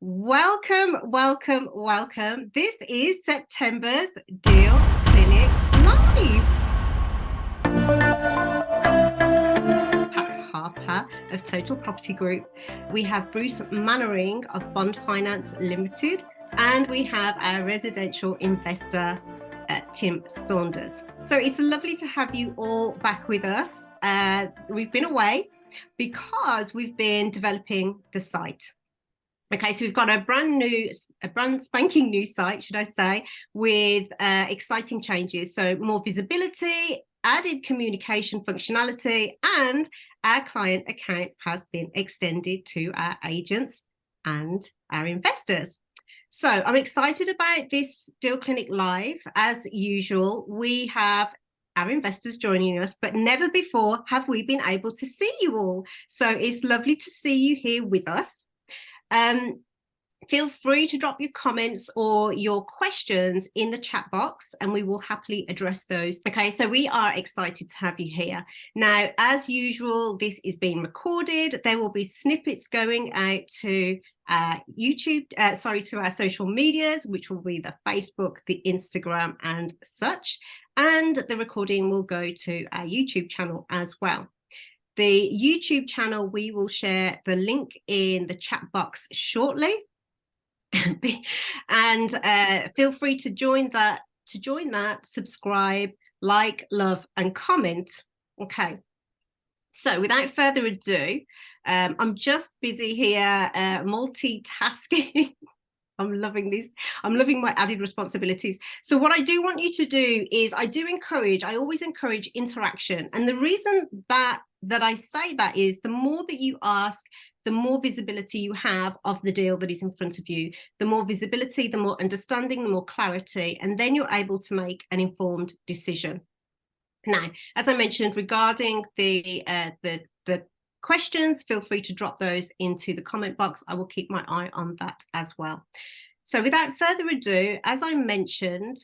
Welcome, welcome, welcome. This is September's Deal Clinic Live. Pat Harper of Total Property Group. We have Bruce Mannering of Bond Finance Limited, and we have our residential investor, Tim Saunders. So it's lovely to have you all back with us. We've been away because we've been developing the site. Okay, so we've got a brand spanking new site, should I say, with exciting changes. So more visibility, added communication functionality, and our client account has been extended to our agents and our investors. So I'm excited about this Deal Clinic Live. As usual, we have our investors joining us, but never before have we been able to see you all. So it's lovely to see you here with us. Feel free to drop your comments or your questions in the chat box and we will happily address those. Okay, so we are excited to have you here. Now, as usual, this is being recorded. There will be snippets going out to YouTube, to our social medias, which will be the Facebook, the Instagram and such. And the recording will go to our YouTube channel as well. The YouTube channel, we will share the link in the chat box shortly. And feel free to join that, subscribe, like, love, and comment. Okay. So without further ado, I'm just busy here multitasking. I'm loving this. I'm loving my added responsibilities. So what I do want you to do is I always encourage interaction. And the reason that I say that is the more that you ask, the more visibility you have of the deal that is in front of you, the more visibility, the more understanding, the more clarity, and then you're able to make an informed decision. Now, as I mentioned, regarding the questions, feel free to drop those into the comment box. I will keep my eye on that as well. So without further ado, as I mentioned,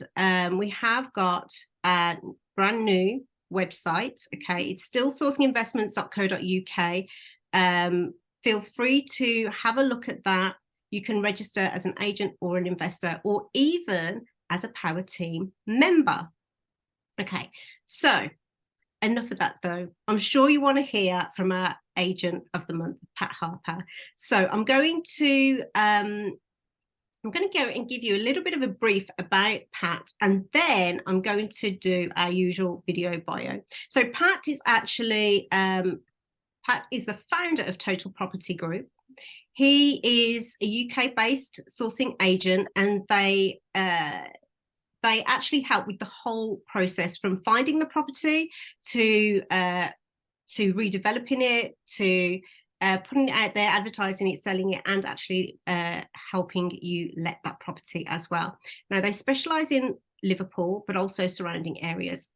we have got a brand new website. Okay, it's stillsourcinginvestments.co.uk. Feel free to have a look at that. You can register as an agent or an investor, or even as a Power Team member. Okay, so enough of that though. I'm sure you want to hear from our agent of the month, Pat Harper. So I'm going to go and give you a little bit of a brief about Pat, and then I'm going to do our usual video bio. So Pat is actually Pat is the founder of Total Property Group. He is a UK-based sourcing agent, and they actually help with the whole process from finding the property to redeveloping it, to putting it out there, advertising it, selling it, and actually helping you let that property as well. Now, they specialize in Liverpool, but also surrounding areas.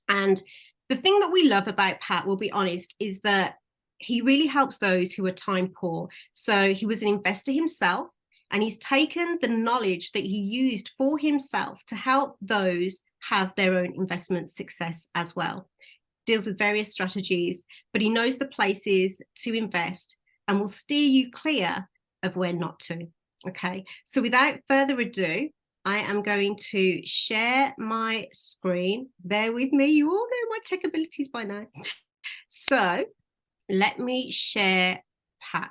And the thing that we love about Pat, we'll be honest, is that he really helps those who are time poor. So he was an investor himself, and he's taken the knowledge that he used for himself to help those have their own investment success as well. Deals with various strategies, but he knows the places to invest and will steer you clear of where not to. Okay, so without further ado, I am going to share my screen. Bear with me, you all know my tech abilities by now. So let me share Pat.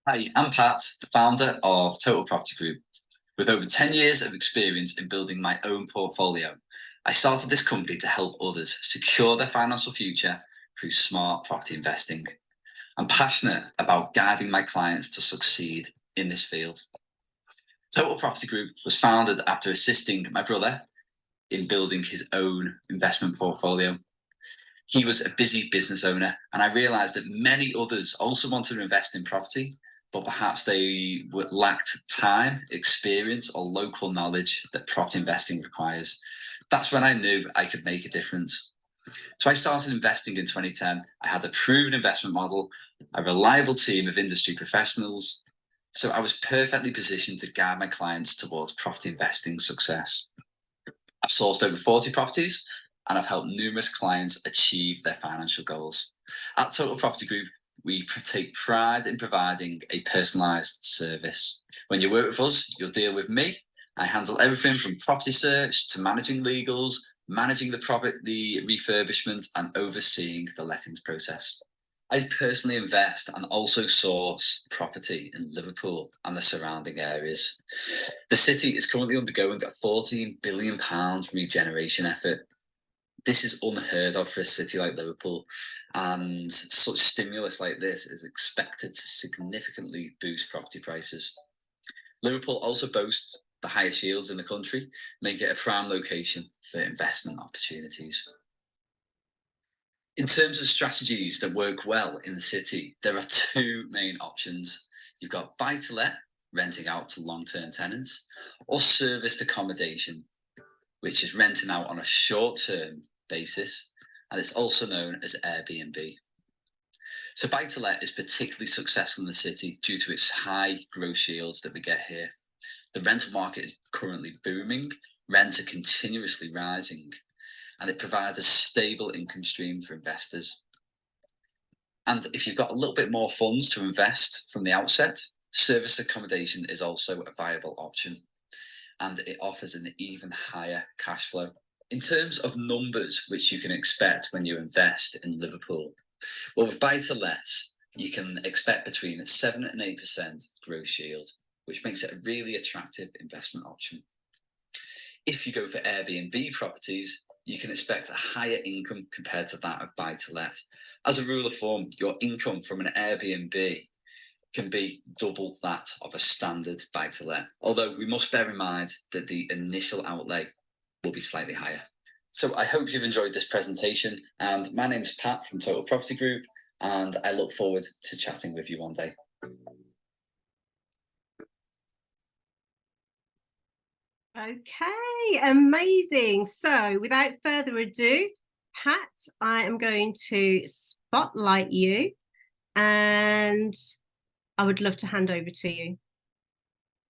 Hi, I'm Pat, the founder of Total Property Group. With over 10 years of experience in building my own portfolio, I started this company to help others secure their financial future through smart property investing. I'm passionate about guiding my clients to succeed in this field. Total Property Group was founded after assisting my brother in building his own investment portfolio. He was a busy business owner, and I realized that many others also wanted to invest in property, but perhaps they lacked time, experience, or local knowledge that property investing requires. That's when I knew I could make a difference. So I started investing in 2010. I had a proven investment model, a reliable team of industry professionals, so I was perfectly positioned to guide my clients towards property investing success. I've sourced over 40 properties, and I've helped numerous clients achieve their financial goals. At Total Property Group, we take pride in providing a personalised service. When you work with us, you'll deal with me. I handle everything from property search to managing legals, managing the refurbishment, and overseeing the lettings process. I personally invest and also source property in Liverpool and the surrounding areas. The city is currently undergoing a £14 billion regeneration effort. This is unheard of for a city like Liverpool, and such stimulus like this is expected to significantly boost property prices. Liverpool also boasts the highest yields in the country, making it a prime location for investment opportunities. In terms of strategies that work well in the city, there are two main options. You've got buy-to-let, renting out to long-term tenants, or serviced accommodation, which is renting out on a short-term basis, and it's also known as Airbnb. So buy-to-let is particularly successful in the city due to its high gross yields that we get here. The rental market is currently booming, rents are continuously rising, and it provides a stable income stream for investors. And if you've got a little bit more funds to invest from the outset, service accommodation is also a viable option, and it offers an even higher cash flow. In terms of numbers which you can expect when you invest in Liverpool, well, with buy-to-lets, you can expect between 7 and 8% gross yield, which makes it a really attractive investment option. If you go for Airbnb properties, you can expect a higher income compared to that of buy-to-let. As a rule of thumb, your income from an Airbnb can be double that of a standard buy-to-let, although we must bear in mind that the initial outlay will be slightly higher. So I hope you've enjoyed this presentation, and my name's Pat from Total Property Group, and I look forward to chatting with you one day. Okay, amazing. So without further ado, Pat, I am going to spotlight you, and I would love to hand over to you.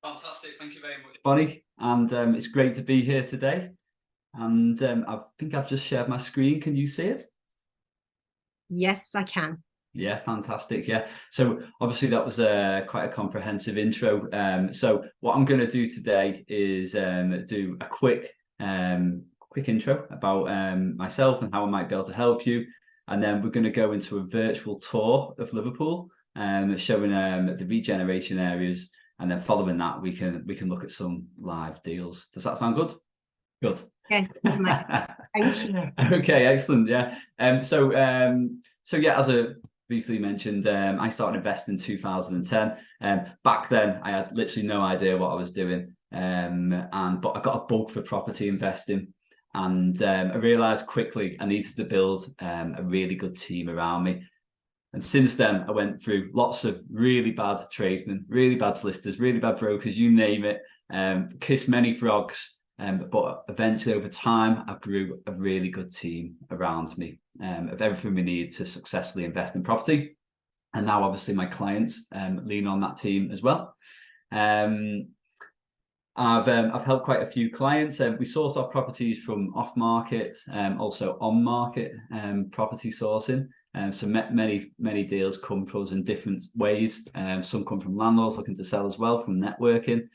Fantastic. Thank you very much, Bonnie. And it's great to be here today. And I think I've just shared my screen. Can you see it? Yes, I can. Yeah, fantastic. Yeah. So obviously that was quite a comprehensive intro. So what I'm going to do today is do a quick intro about myself and how I might be able to help you. And then we're going to go into a virtual tour of Liverpool, showing the regeneration areas. And then following that, we can look at some live deals. Does that sound good? Good. Yes. Thank you. Okay, excellent. Yeah. So yeah, as I briefly mentioned, I started investing in 2010. Back then, I had literally no idea what I was doing. But I got a bug for property investing, and I realised quickly I needed to build a really good team around me. And since then, I went through lots of really bad tradesmen, really bad solicitors, really bad brokers, you name it, kissed many frogs. But eventually, over time, I grew a really good team around me of everything we need to successfully invest in property. And now, obviously, my clients lean on that team as well. I've helped quite a few clients. We source our properties from off-market, also on-market property sourcing. So many deals come from us in different ways. Some come from landlords looking to sell as well, from networking.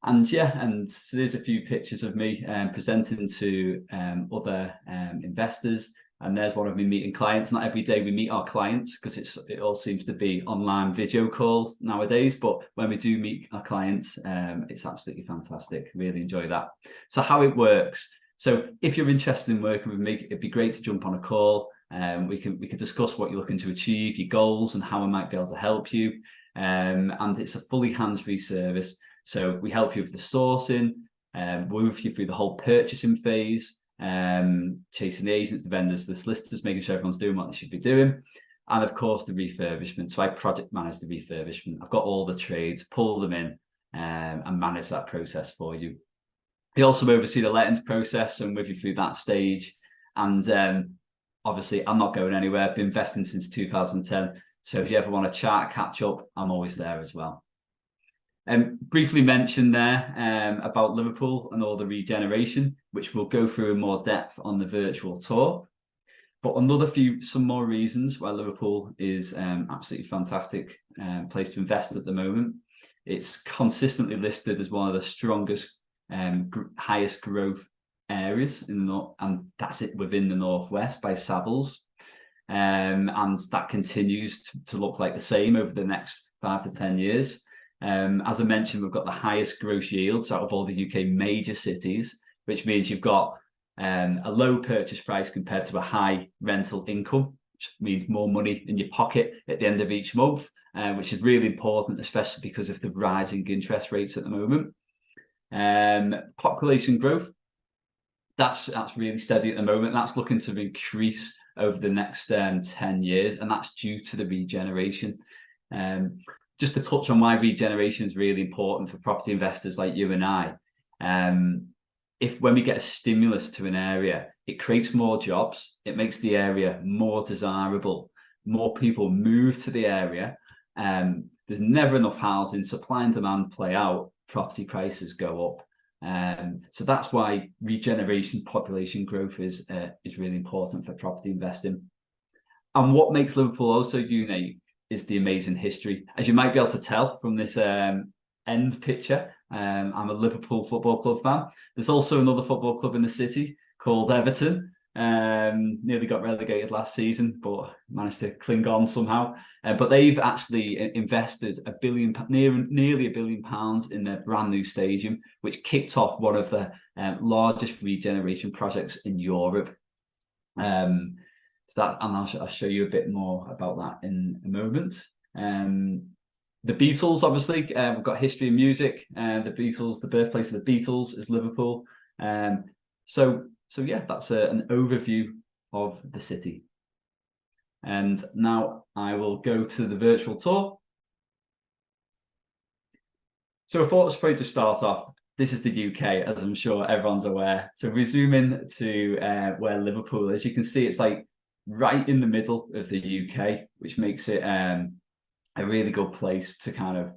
And so there's a few pictures of me presenting to other investors. And there's one of me meeting clients. Not every day we meet our clients, because it all seems to be online video calls nowadays. But when we do meet our clients, it's absolutely fantastic. Really enjoy that. So how it works. So if you're interested in working with me, it'd be great to jump on a call. We can discuss what you're looking to achieve, your goals, and how I might be able to help you. And it's a fully hands-free service. So we help you with the sourcing, move you through the whole purchasing phase, chasing the agents, the vendors, the solicitors, making sure everyone's doing what they should be doing. And of course, the refurbishment. So I project manage the refurbishment. I've got all the trades, pull them in, and manage that process for you. I also oversee the lettings process and move you through that stage. And obviously, I'm not going anywhere. I've been investing since 2010. So if you ever want to chat, catch up, I'm always there as well. Briefly mentioned there about Liverpool and all the regeneration, which we'll go through in more depth on the virtual tour. But some more reasons why Liverpool is absolutely fantastic place to invest at the moment. It's consistently listed as one of the strongest, highest growth areas in the north, and that's it within the northwest by Savills. And that continues to look like the same over the next 5 to 10 years. As I mentioned, we've got the highest gross yields out of all the UK major cities, which means you've got a low purchase price compared to a high rental income, which means more money in your pocket at the end of each month, which is really important, especially because of the rising interest rates at the moment. Population growth, that's really steady at the moment. That's looking to increase over the next 10 years, and that's due to the regeneration. Just to touch on why regeneration is really important for property investors like you and I. When we get a stimulus to an area, it creates more jobs, it makes the area more desirable, more people move to the area. There's never enough housing, supply and demand play out, property prices go up. So that's why regeneration, population growth is really important for property investing. And what makes Liverpool also unique is the amazing history. As you might be able to tell from this end picture, I'm a Liverpool Football Club fan. There's also another football club in the city called Everton. Nearly got relegated last season, but managed to cling on somehow. But they've actually invested nearly £1 billion in their brand new stadium, which kicked off one of the largest regeneration projects in Europe. I'll show you a bit more about that in a moment. The Beatles, obviously, we've got history in music. The Beatles, the birthplace of the Beatles is Liverpool. So yeah, that's an overview of the city. And now I will go to the virtual tour. So I thought it was probably to start off, this is the UK, as I'm sure everyone's aware. So we zoom in to where Liverpool is. You can see it's like right in the middle of the UK, which makes it a really good place to kind of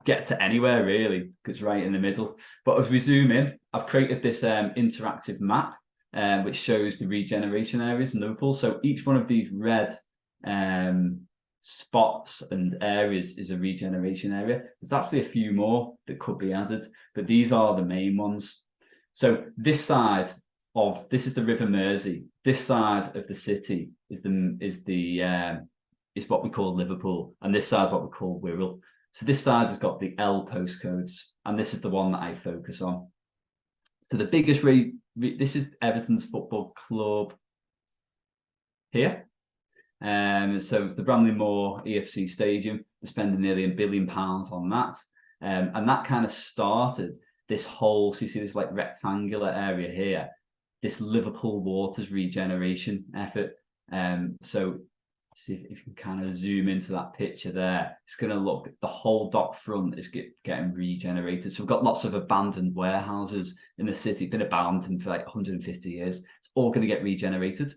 get to anywhere, really, because it's right in the middle. But as we zoom in, I've created this interactive map, which shows the regeneration areas in Liverpool. So each one of these red spots and areas is a regeneration area. There's actually a few more that could be added, but these are the main ones. So this is the River Mersey. This side of the city is what we call Liverpool, and this side is what we call Wirral. So this side has got the L postcodes, and this is the one that I focus on. So the biggest this is Everton's football club here. So it's the Bramley Moore EFC Stadium. They're spending nearly £1 billion on that. And that kind of started this whole, so you see this like rectangular area here, this Liverpool Waters regeneration effort. So see if you can kind of zoom into that picture there. It's going to look, the whole dock front is getting regenerated. So we've got lots of abandoned warehouses in the city, been abandoned for like 150 years. It's all going to get regenerated.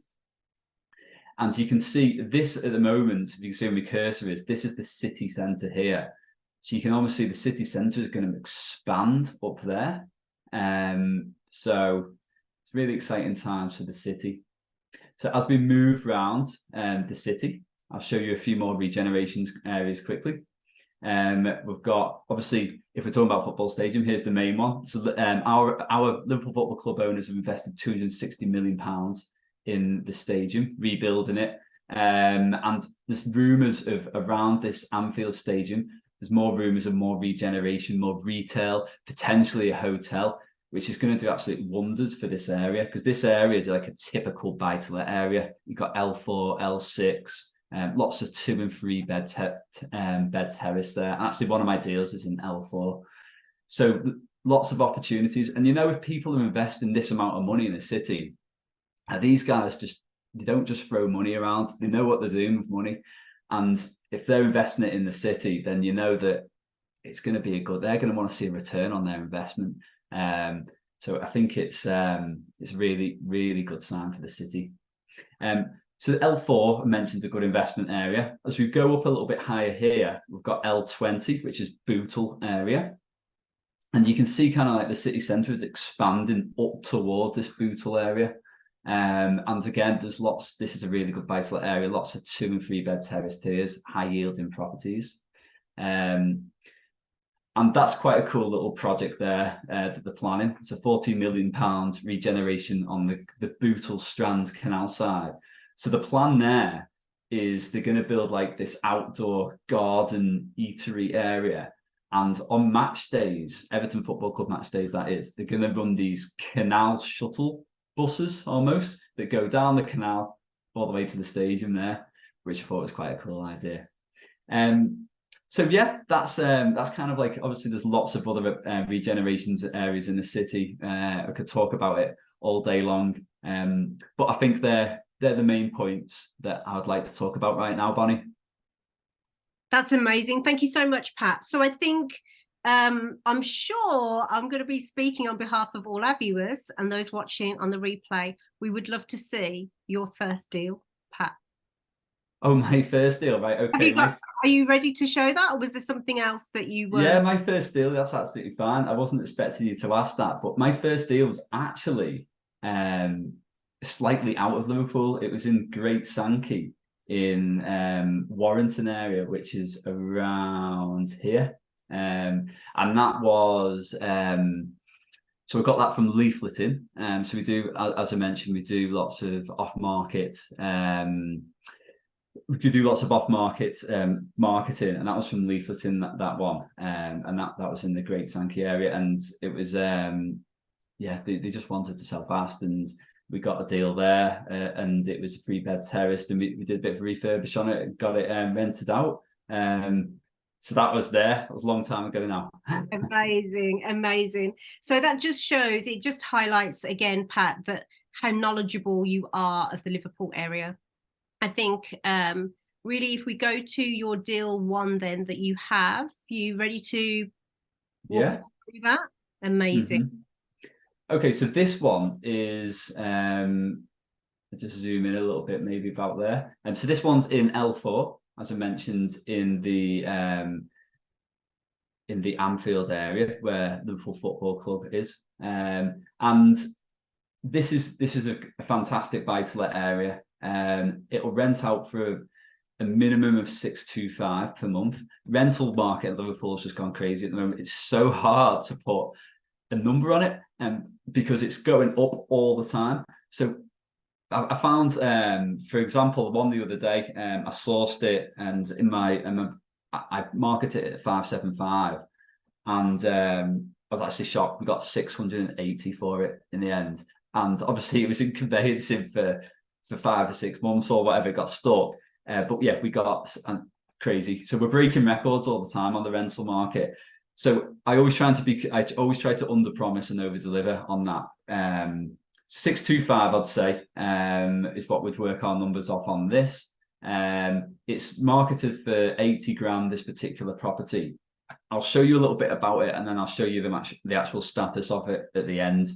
And you can see this at the moment, if you can see where my cursor is, this is the city centre here. So you can almost see the city centre is going to expand up there. So it's really exciting times for the city. So as we move around the city, I'll show you a few more regeneration areas quickly. We've got, obviously, if we're talking about football stadium, here's the main one. So our Liverpool Football Club owners have invested £260 million in the stadium, rebuilding it. And there's rumours of around this Anfield Stadium, there's more rumours of more regeneration, more retail, potentially a hotel, which is going to do absolute wonders for this area, because this area is like a typical buy-to-let area. You've got L4, L6, lots of 2 and 3 bed terrace there. Actually, one of my deals is in L4. So lots of opportunities. And if people are investing this amount of money in the city, these guys they don't just throw money around. They know what they're doing with money. And if they're investing it in the city, then you know that it's going to be they're going to want to see a return on their investment. So I think it's really, really good sign for the city. So the L4 I mentioned is a good investment area. As we go up a little bit higher here, we've got L20, which is Bootle area. And you can see kind of like the city centre is expanding up toward this Bootle area. And again, there's lots, this is a really good buy-to-let area, lots of 2 and 3 bed terrace tiers, high yielding properties. And that's quite a cool little project there that they're planning. It's a £14 million regeneration on the Bootle Strand canal side. So the plan there is they're going to build like this outdoor garden eatery area. And on match days, Everton Football Club match days, that is, they're going to run these canal shuttle buses almost that go down the canal all the way to the stadium there, which I thought was quite a cool idea. So yeah, that's kind of like, obviously there's lots of other regenerations areas in the city. I could talk about it all day long, but I think they're the main points that I would like to talk about right now, Bonnie. That's amazing. Thank you so much, Pat. So I think I'm sure I'm going to be speaking on behalf of all our viewers and those watching on the replay. We would love to see your first deal, Pat. Oh, my first deal, right? Okay. Are you ready to show that, or was there something else that you were? Yeah, my first deal, that's absolutely fine. I wasn't expecting you to ask that, but my first deal was actually slightly out of Liverpool. It was in Great Sankey in Warrington area, which is around here. And that was so we got that from leafleting. So we do, as I mentioned, we do lots of off-market we could do lots of off-market marketing, and that was from leafleting that one, and that was in the Great Sankey area, and it was yeah, they just wanted to sell fast, and we got a deal there, and it was a 3-bed terrace, and we did a bit of refurbish on it, got it rented out. So that was there. It was a long time ago now. Amazing. So that just shows, it just highlights again, Pat, that how knowledgeable you are of the Liverpool area. I think really, if we go to your deal one, then that you have, you ready to walk us through that? Amazing. Mm-hmm. Okay, so this one is I'll just zoom in a little bit, maybe about there. And so this one's in L4, as I mentioned, in the Anfield area where Liverpool Football Club is, and this is a fantastic buy-to-let area. It'll rent out for a minimum of 625 per month. Rental market at Liverpool has just gone crazy at the moment. It's so hard to put a number on it, because it's going up all the time. So I found, for example, one the other day, I sourced it, and I market it at 575, and I was actually shocked. We got 680 for it in the end, and obviously it was in conveyancing for 5 or 6 months or whatever. It got stuck, but yeah, we got crazy. So we're breaking records all the time on the rental market. So I always try to under promise and over deliver on that. 625, I'd say, is what we'd work our numbers off on this. It's marketed for 80 grand, this particular property. I'll show you a little bit about it, and then I'll show you the actual status of it at the end.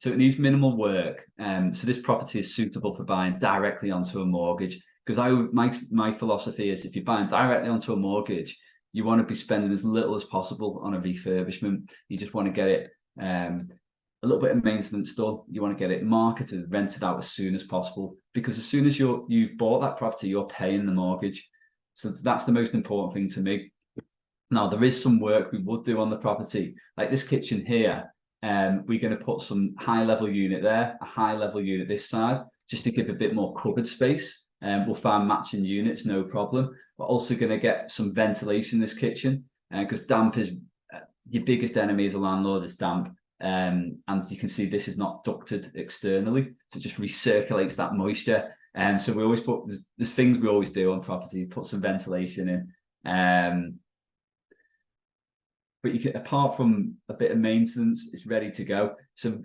So it needs minimal work. So this property is suitable for buying directly onto a mortgage, because my philosophy is, if you're buying directly onto a mortgage, you want to be spending as little as possible on a refurbishment. You just want to get it a little bit of maintenance done. You want to get it marketed, rented out as soon as possible, because as soon as you've bought that property, you're paying the mortgage. So that's the most important thing to me. Now, there is some work we would do on the property, like this kitchen here. We're going to put some high-level unit there, a high-level unit this side, just to give a bit more cupboard space. We'll find matching units, no problem. We're also going to get some ventilation in this kitchen, because damp is your biggest enemy as a landlord, is damp. And you can see this is not ducted externally, so it just recirculates that moisture. So we always put, there's things we always do on property, put some ventilation in. But you can, apart from a bit of maintenance, it's ready to go. So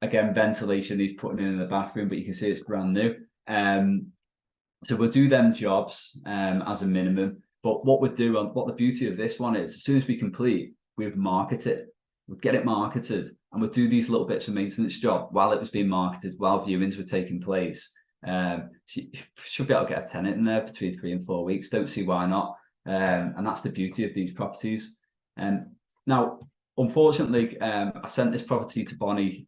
again, ventilation he's putting in the bathroom, but you can see it's brand new. So we'll do them jobs as a minimum. But what the beauty of this one is, as soon as we complete, we'd market it. We'll get it marketed, and we'll do these little bits of maintenance job while it was being marketed, while viewings were taking place. Should be able to get a tenant in there between 3 and 4 weeks. Don't see why not. And that's the beauty of these properties. Now, unfortunately, I sent this property to Bonnie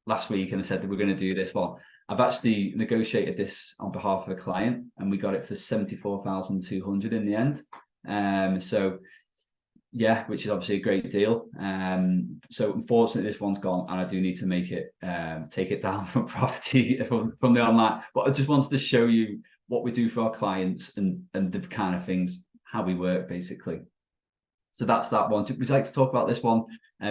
last week and I said that we're going to do this. Well, I've actually negotiated this on behalf of a client, and we got it for 74,200 in the end. So yeah, which is obviously a great deal. So unfortunately, this one's gone, and I do need to make it take it down from property from the online. But I just wanted to show you what we do for our clients and the kind of things, how we work basically. So that's that one. Would you like to talk about this one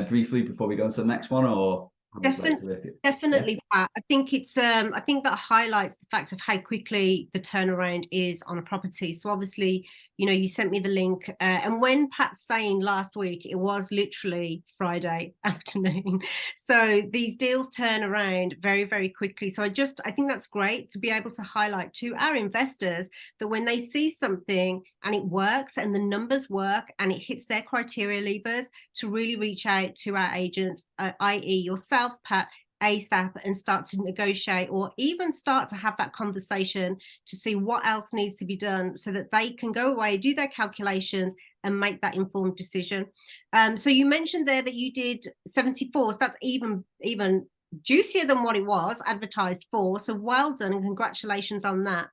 briefly before we go into the next one, or? Definitely, Pat. I think it's I think that highlights the fact of how quickly the turnaround is on a property. So obviously, you know, you sent me the link, and when Pat's saying last week, it was literally Friday afternoon. So these deals turn around very, very quickly. So I think that's great to be able to highlight to our investors that when they see something and it works and the numbers work and it hits their criteria levers, to really reach out to our agents, i.e. yourself, Pat, ASAP, and start to negotiate, or even start to have that conversation to see what else needs to be done so that they can go away, do their calculations and make that informed decision. So you mentioned there that you did 74, so that's even juicier than what it was advertised for. So well done and congratulations on that.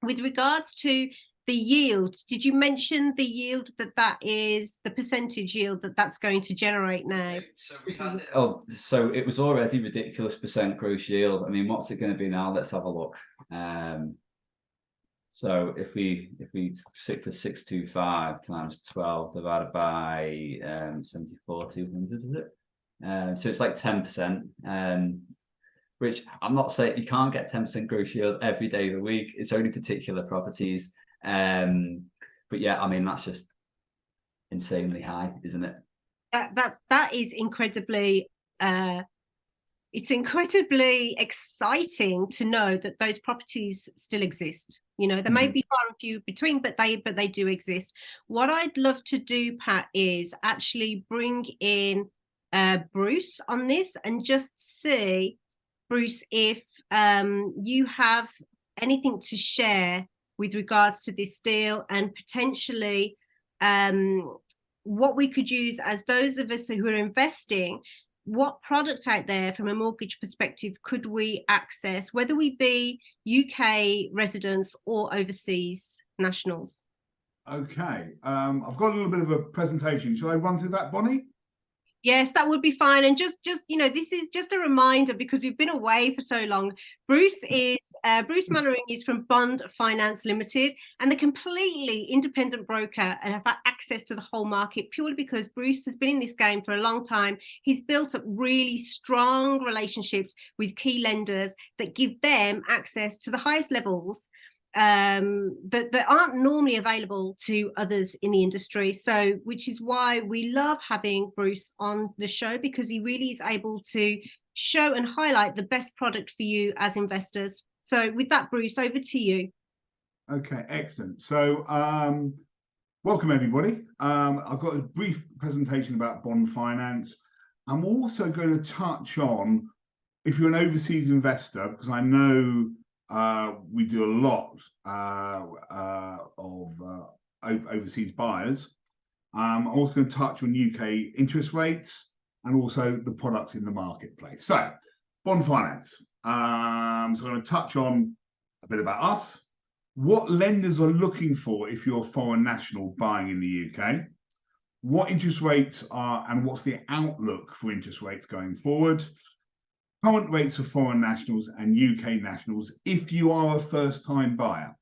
With regards to the yield, did you mention the yield that is the percentage yield that's going to generate now? So we had it. Oh, so it was already ridiculous % gross yield. I mean, what's it going to be now? Let's have a look. So if we stick to 625 times 12 divided by 74,200, is it? So it's like 10%. Which I'm not saying you can't get 10% gross yield every day of the week. It's only particular properties. But yeah, I mean, that's just insanely high, isn't it? That is incredibly it's incredibly exciting to know that those properties still exist. You know, there may be far and few between, but they do exist. What I'd love to do, Pat, is actually bring in Bruce on this and just see, Bruce, if you have anything to share with regards to this deal, and potentially what we could use as those of us who are investing. What product out there from a mortgage perspective could we access, whether we be UK residents or overseas nationals? Okay, I've got a little bit of a presentation. Shall I run through that, Bonnie? Yes, that would be fine. And just you know, this is just a reminder, because we've been away for so long. Bruce Mannering is from Bond Finance Limited, and the completely independent broker, and have access to the whole market purely because Bruce has been in this game for a long time. He's built up really strong relationships with key lenders that give them access to the highest levels that aren't normally available to others in the industry. So which is why we love having Bruce on the show, because he really is able to show and highlight the best product for you as investors. So with that, Bruce, over to you. Okay, excellent. So welcome everybody. I've got a brief presentation about bond finance. I'm also going to touch on, if you're an overseas investor, because I know we do a lot of overseas buyers. I'm also going to touch on UK interest rates and also the products in the marketplace. So, bond finance. So I'm going to touch on a bit about us, what lenders are looking for if you're a foreign national buying in the UK, what interest rates are and what's the outlook for interest rates going forward, current rates for foreign nationals and UK nationals if you are a first-time buyer.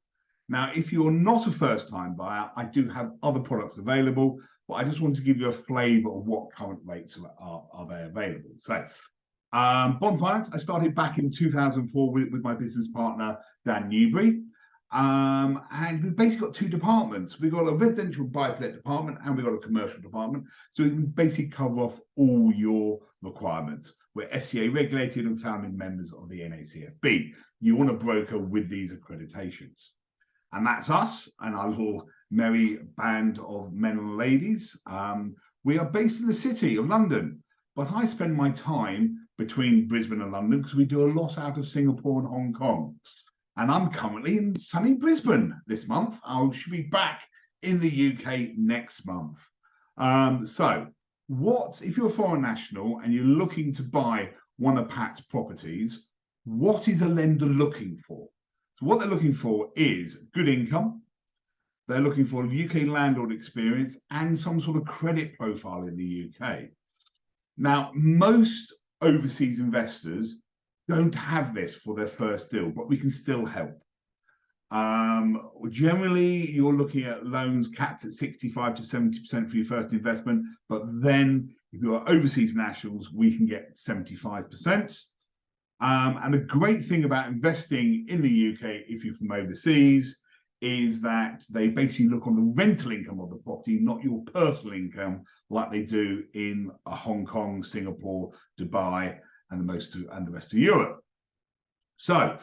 Now, if you're not a first-time buyer, I do have other products available, but I just want to give you a flavour of what current rates are there available. So, bond finance, I started back in 2004 with my business partner, Dan Newbury. And we've basically got two departments. We've got a residential buy-to-let department and we've got a commercial department. So we can basically cover off all your requirements. We're FCA regulated and founding members of the NACFB. You want a broker with these accreditations. And that's us and our little merry band of men and ladies. We are based in the city of London, but I spend my time between Brisbane and London because we do a lot out of Singapore and Hong Kong. And I'm currently in sunny Brisbane this month. I should be back in the UK next month. So what if you're a foreign national and you're looking to buy one of Pat's properties, what is a lender looking for? So what they're looking for is good income. They're looking for UK landlord experience and some sort of credit profile in the UK. Now, most overseas investors don't have this for their first deal, but we can still help. Generally, you're looking at loans capped at 65 to 70% for your first investment, but then if you're overseas nationals, we can get 75%. And the great thing about investing in the UK, if you're from overseas, is that they basically look on the rental income of the property, not your personal income, like they do in Hong Kong, Singapore, Dubai, and the rest of Europe. So,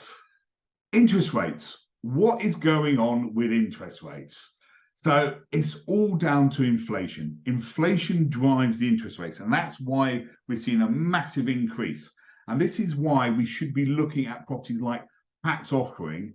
interest rates. What is going on with interest rates? So it's all down to inflation. Inflation drives the interest rates, and that's why we're seeing a massive increase. And this is why we should be looking at properties like Pat's offering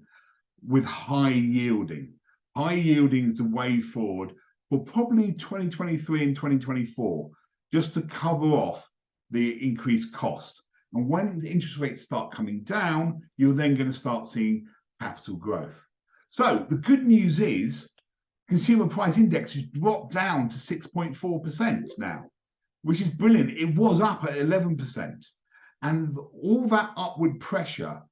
with high yielding. High yielding is the way forward for probably 2023 and 2024, just to cover off the increased cost. And when the interest rates start coming down, you're then going to start seeing capital growth. So the good news is consumer price index has dropped down to 6.4% now, which is brilliant. It was up at 11%. And all that upward pressure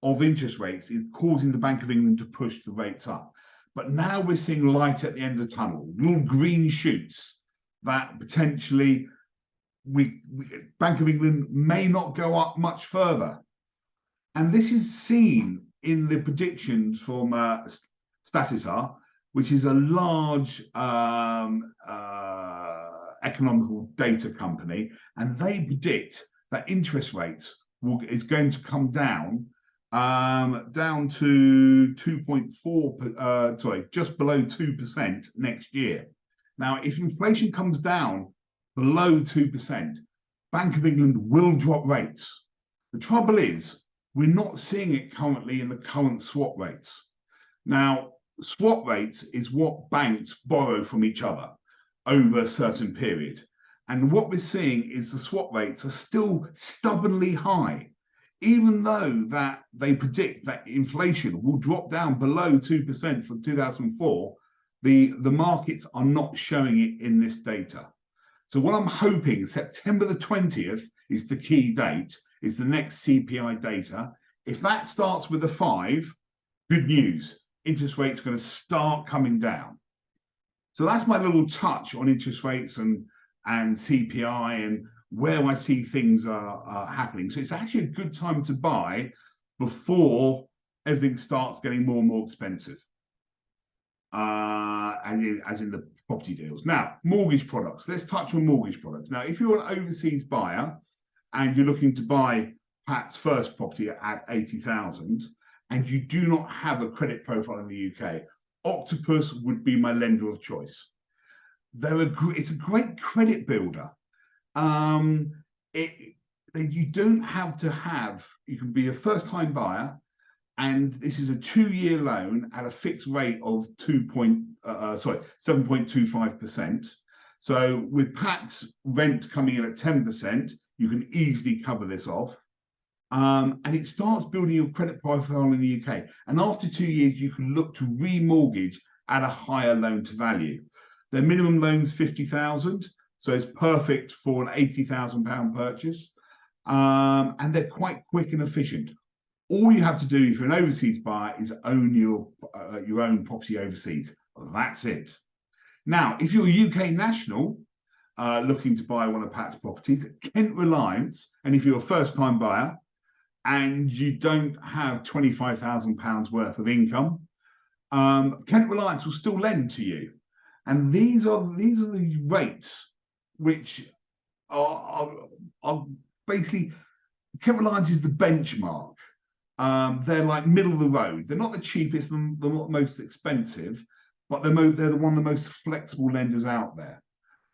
of interest rates is causing the Bank of England to push the rates up. But now we're seeing light at the end of the tunnel, little green shoots that potentially Bank of England may not go up much further. And this is seen in the predictions from Statista, which is a large economical data company, and they predict that interest rates is going to come down to 2.4, just below 2% next year. Now, if inflation comes down below 2%, Bank of England will drop rates. The trouble is, we're not seeing it currently in the current swap rates. Now, swap rates is what banks borrow from each other over a certain period. And what we're seeing is the swap rates are still stubbornly high, even though that they predict that inflation will drop down below 2% from 2004, the markets are not showing it in this data. So what I'm hoping, September the 20th is the key date, is the next CPI data. If that starts with a 5, good news, interest rates are going to start coming down. So that's my little touch on interest rates and CPI and where I see things are happening. So it's actually a good time to buy before everything starts getting more and more expensive, as in the property deals. Now, mortgage products. Let's touch on mortgage products. Now, if you're an overseas buyer and you're looking to buy Pat's first property at 80,000 and you do not have a credit profile in the UK, Octopus would be my lender of choice. It's a great credit builder. You don't have to have, you can be a first-time buyer, and this is a 2-year loan at a fixed rate of 7.25%. So with Pat's rent coming in at 10%, you can easily cover this off. And it starts building your credit profile in the UK. And after 2 years, you can look to remortgage at a higher loan to value. Their minimum loan's 50,000, so it's perfect for an £80,000 purchase. And they're quite quick and efficient. All you have to do if you're an overseas buyer is own your own property overseas. That's it. Now, if you're a UK national looking to buy one of Pat's properties, Kent Reliance, and if you're a first-time buyer and you don't have £25,000 worth of income, Kent Reliance will still lend to you. And these are the rates which are basically, Kent Reliance is the benchmark. They're like middle of the road. They're not the cheapest, they're not the most expensive, but they're one of the most flexible lenders out there.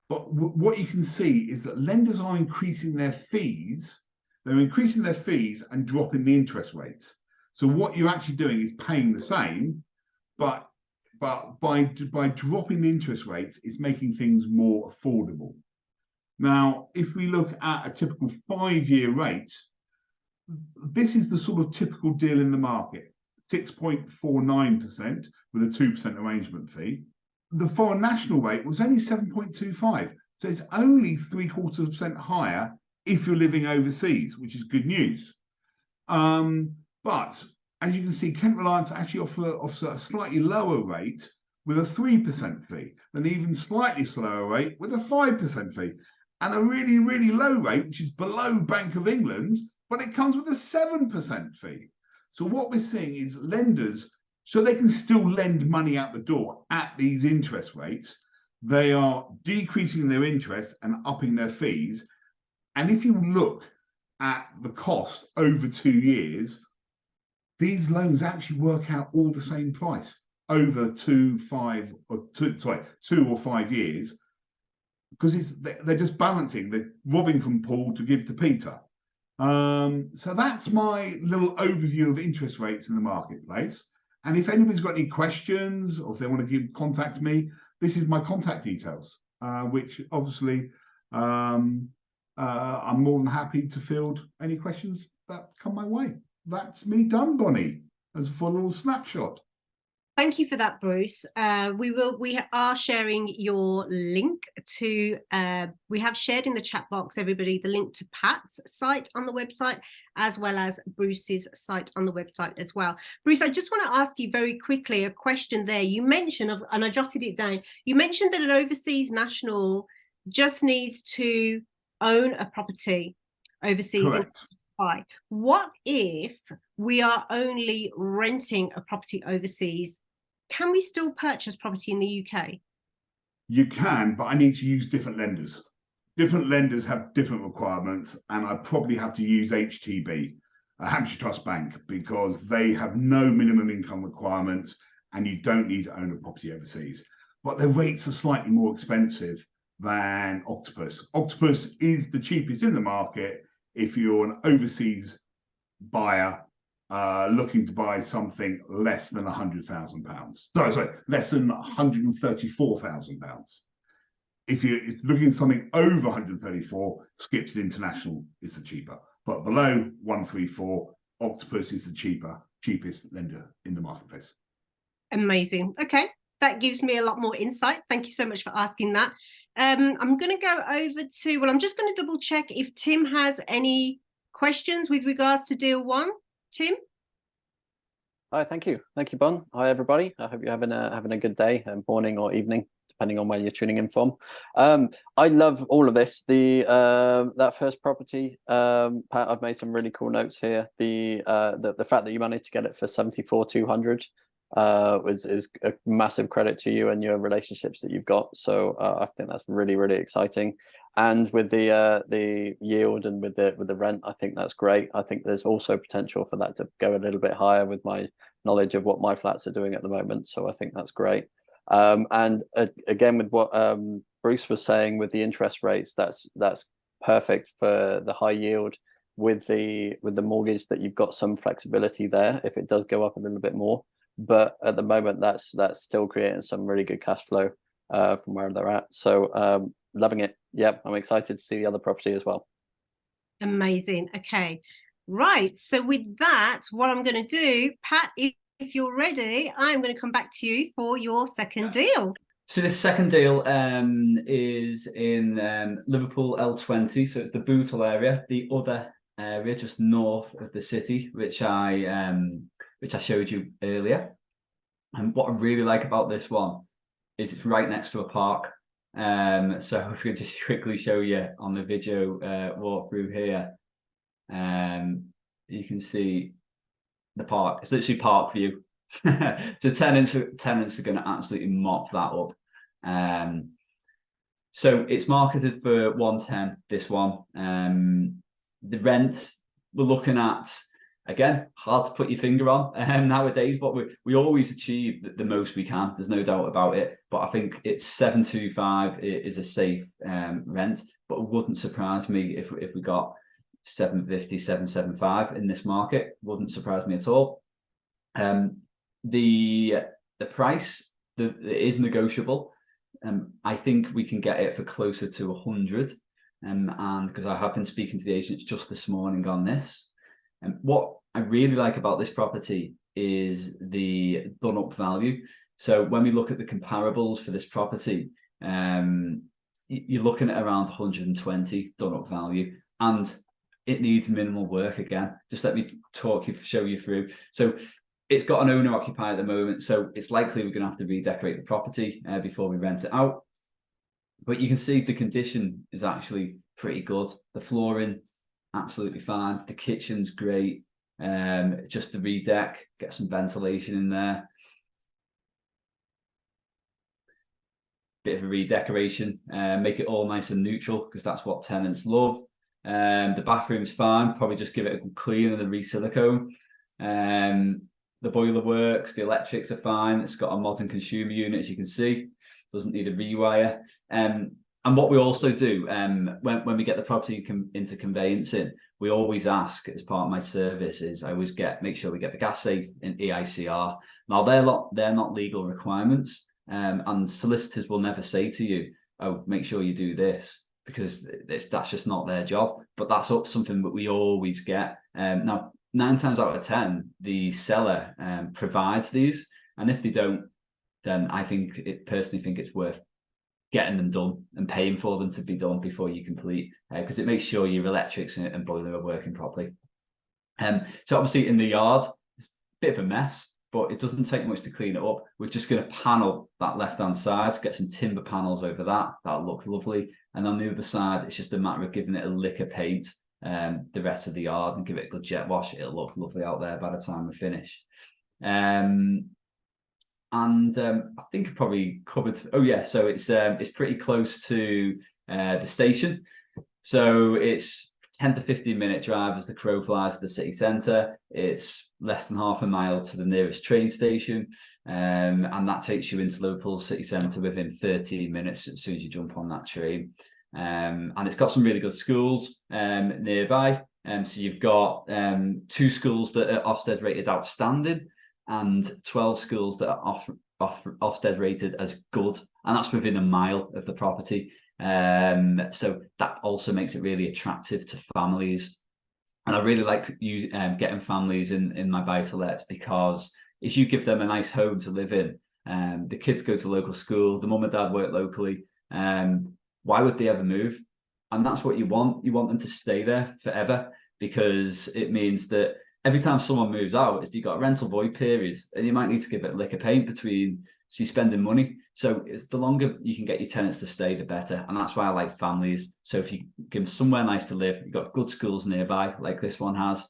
But what you can see is that lenders are increasing their fees. They're increasing their fees and dropping the interest rates. So what you're actually doing is paying the same, but by dropping the interest rates, it's making things more affordable. Now, if we look at a typical 5-year rate, this is the sort of typical deal in the market, 6.49% with a 2% arrangement fee. The foreign national rate was only 7.25%. So it's only 0.75% higher if you're living overseas, which is good news. But as you can see, Kent Reliance actually offers a slightly lower rate with a 3% fee, an even slightly slower rate with a 5% fee, and a really, really low rate, which is below Bank of England, but it comes with a 7% fee. So what we're seeing is lenders, so they can still lend money out the door at these interest rates, they are decreasing their interest and upping their fees. And if you look at the cost over 2 years, these loans actually work out all the same price over 2 or 5 years, because they're just balancing, they're robbing from Paul to give to Peter. So that's my little overview of interest rates in the marketplace. And if anybody's got any questions, or if they want to contact me, this is my contact details, which obviously I'm more than happy to field any questions that come my way. That's me done, Bonnie, as for a little snapshot. Thank you for that, Bruce. We are sharing your link to, we have shared in the chat box, everybody, the link to Pat's site on the website, as well as Bruce's site on the website as well. Bruce, I just want to ask you very quickly a question there. You mentioned, and I jotted it down, you mentioned that an overseas national just needs to own a property overseas. Correct. What if we are only renting a property overseas? Can we still purchase property in the UK? You can, but I need to use different lenders. Different lenders have different requirements, and I probably have to use HTB, Hampshire Trust Bank, because they have no minimum income requirements and you don't need to own a property overseas. But their rates are slightly more expensive than Octopus. Octopus is the cheapest in the market if you're an overseas buyer looking to buy something less than £100,000. Sorry, less than £134,000. If you're looking at something over 134, Skips International is the cheaper. But below 134, Octopus is the cheapest lender in the marketplace. Amazing. Okay, that gives me a lot more insight. Thank you so much for asking that. I'm going to go over to, well, I'm just going to double check if Tim has any questions with regards to deal one. Tim? Hi, thank you, Bon. Hi, everybody. I hope you're having a good day, morning or evening, depending on where you're tuning in from. I love all of this. That first property, Pat, I've made some really cool notes here. The fact that you managed to get it for 74,200 is a massive credit to you and your relationships that you've got. So I think that's really, really exciting. And with the yield and with the rent, I think that's great. I think there's also potential for that to go a little bit higher with my knowledge of what my flats are doing at the moment. So I think that's great. And again, with what Bruce was saying with the interest rates, that's perfect for the high yield. With the mortgage, that you've got some flexibility there if it does go up a little bit more. But at the moment, that's still creating some really good cash flow from where they're at. So loving it. Yep, I'm excited to see the other property as well. Amazing. Okay, right. So with that, what I'm going to do, Pat, if you're ready, I'm going to come back to you for your second deal. So this second deal is in Liverpool L20. So it's the Bootle area, the other area just north of the city, which I showed you earlier. And what I really like about this one is it's right next to a park. So I'm going to just quickly show you on the video walkthrough here. You can see the park. It's literally park view. So tenants are going to absolutely mop that up. So it's marketed for 110. This one. The rent we're looking at, again, hard to put your finger on nowadays, but we always achieve the most we can. There's no doubt about it. But I think it's 725 is a safe rent. But it wouldn't surprise me if we got 750, 775 in this market. Wouldn't surprise me at all. The price it is negotiable. I think we can get it for closer to 100. and because I have been speaking to the agents just this morning on this. And what I really like about this property is the done up value. So when we look at the comparables for this property, you're looking at around 120 done up value, and it needs minimal work. Again, just let me show you through. So it's got an owner occupied at the moment, so it's likely we're going to have to redecorate the property before we rent it out. But you can see the condition is actually pretty good. The flooring, absolutely fine. The kitchen's great. Just the redeck, get some ventilation in there. Bit of a redecoration, make it all nice and neutral, because that's what tenants love. The bathroom's fine, probably just give it a good clean and a re-silicone. The boiler works, the electrics are fine. It's got a modern consumer unit, as you can see. Doesn't need a rewire. And what we also do, when we get the property into conveyancing, we always ask, as part of my service, is I always make sure we get the gas safe in EICR. Now they're not legal requirements, and solicitors will never say to you, "Oh, make sure you do this," because that's just not their job. But that's something that we always get. Now, 9 times out of 10, the seller provides these, and if they don't, then I personally think it's worth getting them done and paying for them to be done before you complete, because it makes sure your electrics and boiler are working properly. So obviously in the yard, it's a bit of a mess, but it doesn't take much to clean it up. We're just going to panel that left-hand side, get some timber panels over that. That'll look lovely. And on the other side, it's just a matter of giving it a lick of paint, the rest of the yard, and give it a good jet wash. It'll look lovely out there by the time we're finished. I think I probably covered. Oh yeah, so it's pretty close to the station. So it's 10 to 15 minute drive as the crow flies to the city centre. It's less than half a mile to the nearest train station, and that takes you into Liverpool city centre within 13 minutes as soon as you jump on that train. And it's got some really good schools nearby. So you've got 2 schools that are Ofsted rated outstanding, and 12 schools that are Ofsted rated as good, and that's within a mile of the property. So that also makes it really attractive to families. And I really like getting families in my buy-to-lets, because if you give them a nice home to live in, the kids go to local school, the mum and dad work locally, why would they ever move? And that's what you want. You want them to stay there forever, because it means that every time someone moves out, you've got a rental void period, and you might need to give it a lick of paint between, so you're spending money. So it's the longer you can get your tenants to stay, the better. And that's why I like families. So if you give them somewhere nice to live, you've got good schools nearby, like this one has,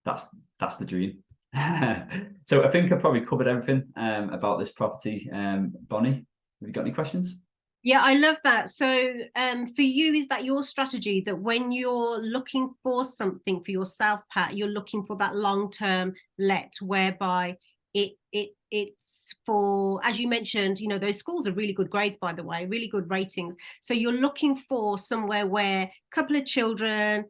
that's the dream. So I think I probably covered everything about this property. Bonnie, have you got any questions? Yeah, I love that. So for you, is that your strategy, that when you're looking for something for yourself, Pat, you're looking for that long-term let, whereby it's for, as you mentioned, you know, those schools are really good grades, by the way, really good ratings. So you're looking for somewhere where a couple of children,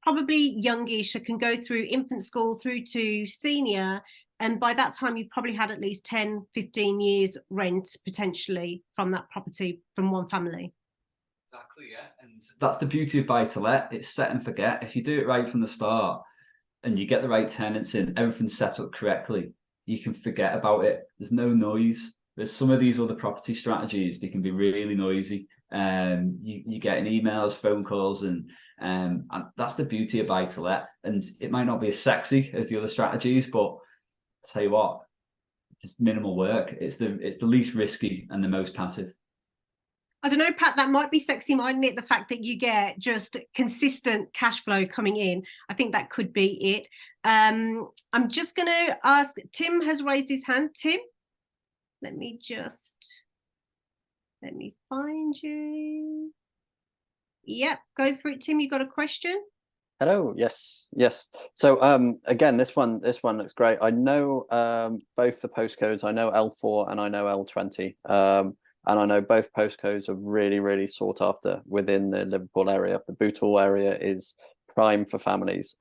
probably youngish, that can go through infant school through to senior, and by that time you've probably had at least 10, 15 years rent potentially from that property from one family. Exactly, yeah. And that's the beauty of buy-to-let. It's set and forget. If you do it right from the start and you get the right tenants in, everything's set up correctly, you can forget about it. There's no noise. There's some of these other property strategies, they can be really noisy. You get emails, phone calls, and that's the beauty of buy-to-let. And it might not be as sexy as the other strategies, but I'll tell you what, it's minimal work. It's the least risky and the most passive. I don't know, Pat, that might be sexy, mightn't it? The fact that you get just consistent cash flow coming in. I think that could be it. I'm just going to ask, Tim has raised his hand. Tim, let me find you. Yep, go for it, Tim. You got a question? Hello. Yes. So again, this one looks great. I know both the postcodes. I know L4 and I know L20. And I know both postcodes are really, really sought after within the Liverpool area. The Boothall area is prime for families.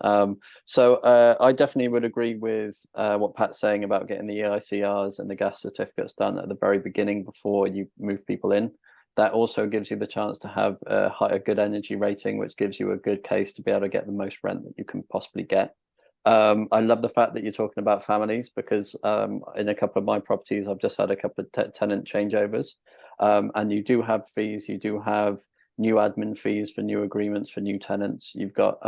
So I definitely would agree with what Pat's saying about getting the EICRs and the gas certificates done at the very beginning before you move people in. that also gives you the chance to have a good energy rating, which gives you a good case to be able to get the most rent that you can possibly get. I love the fact that you're talking about families, because in a couple of my properties, I've just had a couple of tenant changeovers, and you do have fees. You do have new admin fees for new agreements for new tenants. You've got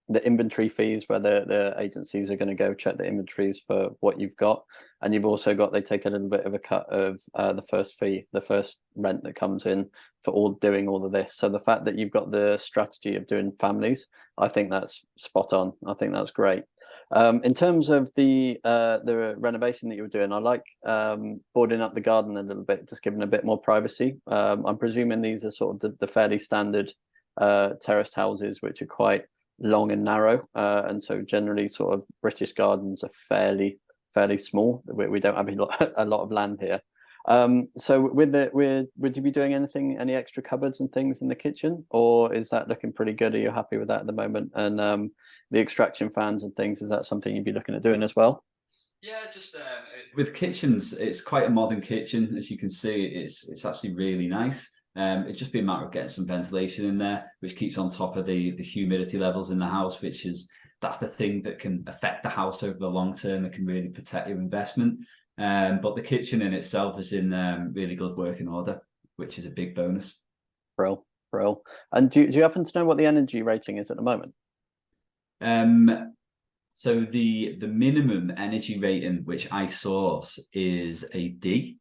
the inventory fees, where the agencies are going to go check the inventories for what you've got, and you've also got, they take a little bit of a cut of the first fee, the first rent that comes in for doing all of this. So the fact that you've got the strategy of doing families, I think that's spot on. I think that's great. In terms of the renovation that you were doing, I like boarding up the garden a little bit, just giving a bit more privacy. I'm presuming these are sort of the fairly standard terraced houses, which are quite long and narrow, and so generally sort of British gardens are fairly small. We don't have a lot of land here. So would you be doing any extra cupboards and things in the kitchen, or is that looking pretty good? Are you happy with that at the moment? And the extraction fans and things, is that something you'd be looking at doing as well? Yeah, just with kitchens, it's quite a modern kitchen, as you can see. It's actually really nice. It'd just be a matter of getting some ventilation in there, which keeps on top of the humidity levels in the house, that's the thing that can affect the house over the long term. It can really protect your investment. But the kitchen in itself is in really good working order, which is a big bonus. Brill. And do you happen to know what the energy rating is at the moment? So the minimum energy rating which I source is a D.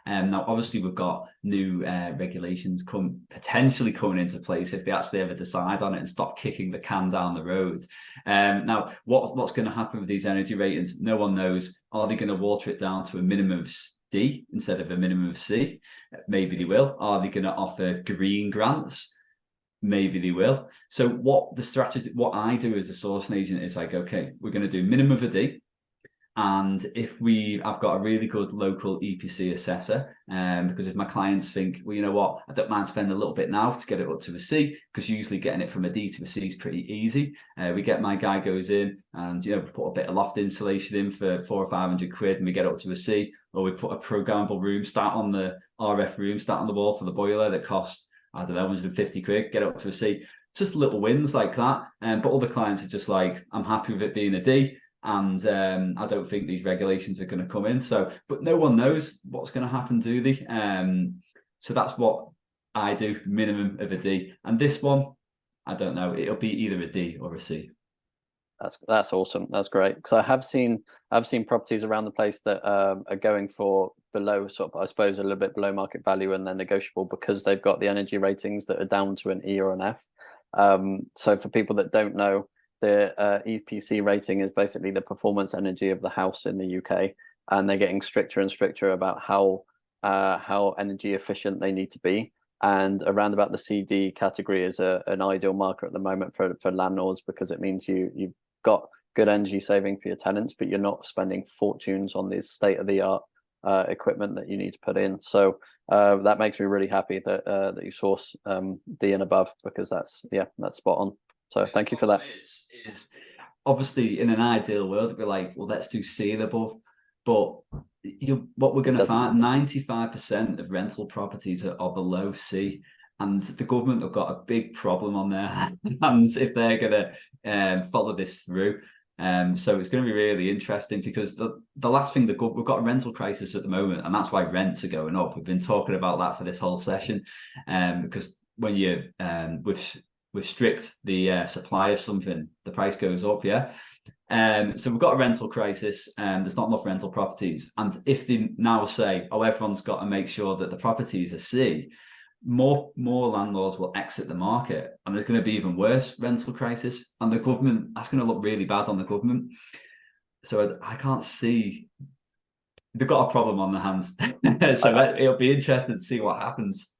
Now, obviously, we've got new regulations potentially coming into place if they actually ever decide on it and stop kicking the can down the road. Now, what's going to happen with these energy ratings? No one knows. Are they going to water it down to a minimum of D instead of a minimum of C? Maybe they will. Are they going to offer green grants? Maybe they will. So what I do as a sourcing agent is like, okay, we're going to do minimum of a D. And I've got a really good local EPC assessor, because if my clients think, well, you know what, I don't mind spending a little bit now to get it up to a C, because usually getting it from a D to a C is pretty easy. My guy goes in and, put a bit of loft insulation in for 400 or 500 quid, and we get it up to a C. Or we put a programmable room start on the RF room start on the wall for the boiler that costs, I don't know, 150 quid, get it up to a C. Just little wins like that. But other clients are just like, I'm happy with it being a D. And I don't think these regulations are going to come in. But no one knows what's going to happen, do they? So that's what I do, minimum of a D. And this one, I don't know. It'll be either a D or a C. That's awesome. That's great. Because I've seen properties around the place that are going for below, sort of, I suppose, a little bit below market value, and they're negotiable because they've got the energy ratings that are down to an E or an F. So for people that don't know, the EPC rating is basically the performance energy of the house in the UK, and they're getting stricter and stricter about how energy efficient they need to be. And around about the CD category is an ideal marker at the moment for landlords, because it means you've got good energy saving for your tenants, but you're not spending fortunes on this state-of-the-art equipment that you need to put in. So that makes me really happy that you source D and above, because that's spot on. So thank you for that. Is obviously, in an ideal world, we're like, well, let's do C and above. But what we're going to find, 95% of rental properties are below C, and the government have got a big problem on their hands if they're going to follow this through. So it's going to be really interesting, because the last thing we've got a rental crisis at the moment, and that's why rents are going up. We've been talking about that for this whole session, because when you restrict the supply of something, the price goes up. So we've got a rental crisis, and there's not enough rental properties. And if they now say, oh, everyone's got to make sure that the properties are C, more landlords will exit the market, and there's going to be even worse rental crisis. And the government, that's going to look really bad on the government. So I can't see, they've got a problem on their hands. So it'll be interesting to see what happens.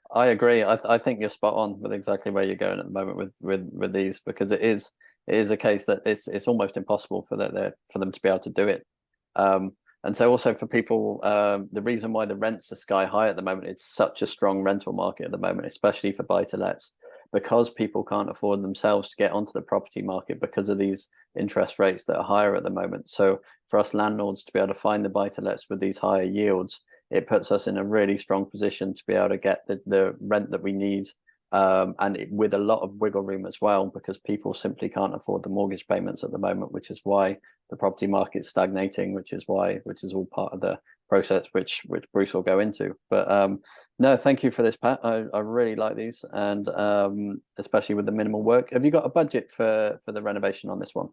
I agree. I think you're spot on with exactly where you're going at the moment with these, because it is a case that it's almost impossible for them to be able to do it. And so also for people, the reason why the rents are sky high at the moment, it's such a strong rental market at the moment, especially for buy-to-lets, because people can't afford themselves to get onto the property market because of these interest rates that are higher at the moment. So for us landlords to be able to find the buy-to-lets with these higher yields, it puts us in a really strong position to be able to get the rent that we need, and with a lot of wiggle room as well, because people simply can't afford the mortgage payments at the moment, which is why the property market's stagnating, which is all part of the process which Bruce will go into. But no, thank you for this, Pat. I really like these, and especially with the minimal work. Have you got a budget for the renovation on this one?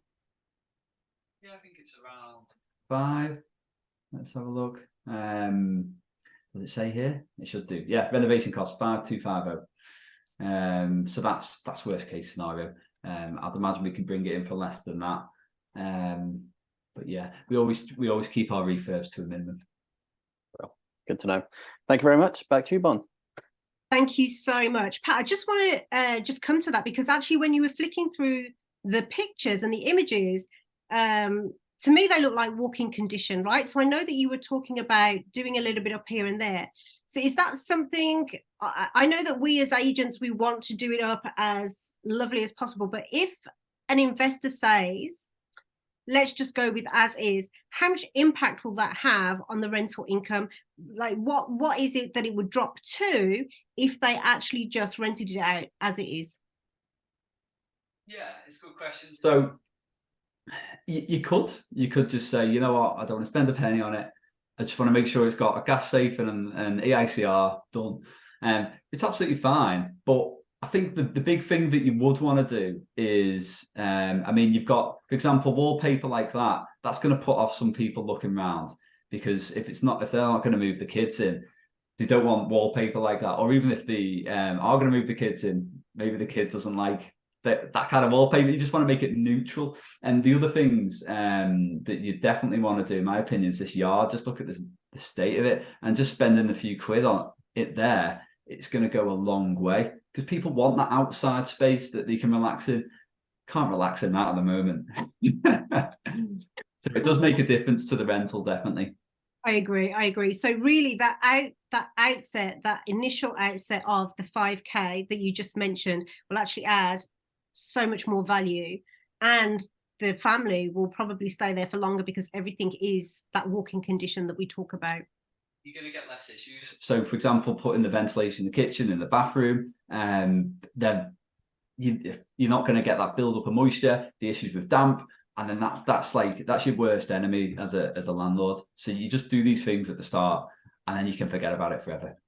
Yeah, I think it's around 5. Let's have a look. Does it say here? It should do. Yeah, renovation cost 5250. So that's worst case scenario. I'd imagine we can bring it in for less than that. But yeah, we always keep our refurbs to a minimum. Well, good to know. Thank you very much. Back to you, Bon. Thank you so much, Pat. I just want to just come to that, because actually when you were flicking through the pictures and the images, to me they look like walking condition, right? So I know that you were talking about doing a little bit up here and there. So is that something, I know that we as agents, we want to do it up as lovely as possible, but if an investor says, let's just go with as is, how much impact will that have on the rental income? Like what is it that it would drop to if they actually just rented it out as it is? Yeah, it's a good question. So you could just say, you know what, I don't want to spend a penny on it. I just want to make sure it's got a gas safe and an EICR done. It's absolutely fine. But I think the big thing that you would want to do is, I mean, you've got, for example, wallpaper like that. That's going to put off some people looking around, because if they're not going to move the kids in, they don't want wallpaper like that. Or even if they are going to move the kids in, maybe the kid doesn't like that kind of wallpaper. You just want to make it neutral. And the other things that you definitely want to do, in my opinion, is this yard. Just look at the state of it, and just spending a few quid on it there, it's going to go a long way, because people want that outside space that they can relax in. Can't relax in that at the moment. So it does make a difference to the rental, definitely. I agree. So really that initial outset of the 5K that you just mentioned will actually add so much more value, and the family will probably stay there for longer, because everything is that walking condition that we talk about. You're going to get less issues. So, for example, putting the ventilation in the kitchen, in the bathroom, then you're not going to get that build up of moisture, the issues with damp, and then that's your worst enemy as a landlord. So you just do these things at the start, and then you can forget about it forever.